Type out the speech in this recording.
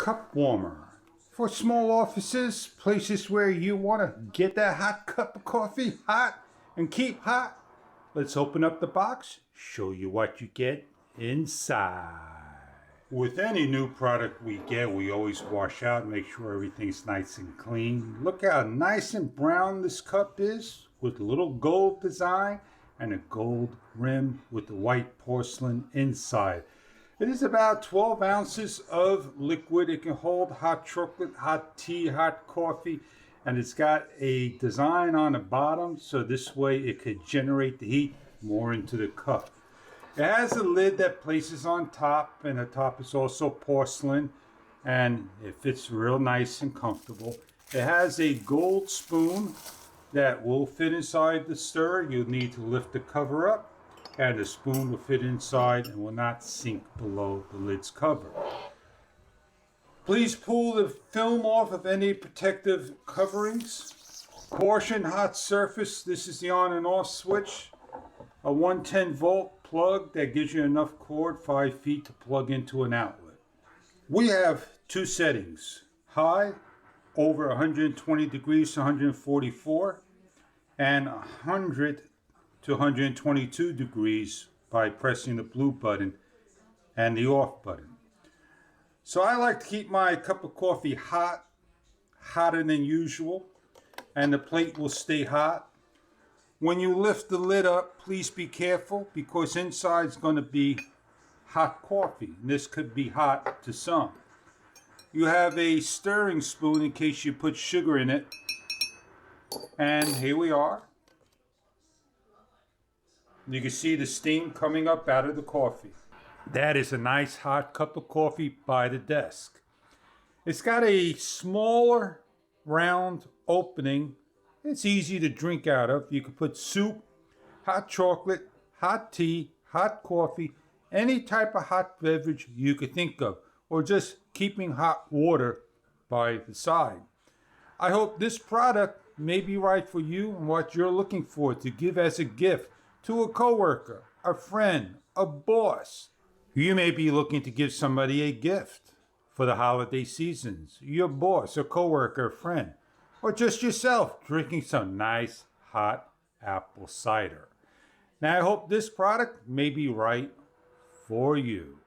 cup warmer. For small offices, places where you want to get that hot cup of coffee hot and keep hot. Let's open up the box, show you what you get inside. With any new product we get, we always wash out, make sure everything's nice and clean. Look how nice and brown this cup is, with a little gold design and a gold rim with the white porcelain inside. It is about 12 ounces of liquid. It can hold hot chocolate, hot tea, hot coffee, and it's got a design on the bottom, so this way it could generate the heat more into the cup. It has a lid that places on top, and the top is also porcelain, and it fits real nice and comfortable. It has a gold spoon that will fit inside the stirrer. You'll need to lift the cover up, and the spoon will fit inside and will not sink below the lid's cover. Please pull the film off of any protective coverings. Caution, hot surface. This is the on and off switch. A 110 volt plug that gives you enough cord, 5 feet, to plug into an outlet. We have two settings: high, over 120 degrees to 144, and 100 to 122 degrees by pressing the blue button and the off button. So I like to keep my cup of coffee hot, hotter than usual, and the plate will stay hot. When you lift the lid up, please be careful, because inside is going to be hot coffee, and this could be hot to some. You have a stirring spoon in case you put sugar in it, and here we are. You can see the steam coming up out of the coffee. That is a nice hot cup of coffee by the desk. It's got a smaller round opening. It's easy to drink out of. You can put soup, hot chocolate, hot tea, hot coffee, any type of hot beverage you could think of, or just keeping hot water by the side. I hope this product may be right for you and what you're looking for to give as a gift to a coworker, a friend, a boss. You may be looking to give somebody a gift for the holiday seasons, your boss, a coworker, a friend, or just yourself drinking some nice hot apple cider. Now I hope this product may be right for you.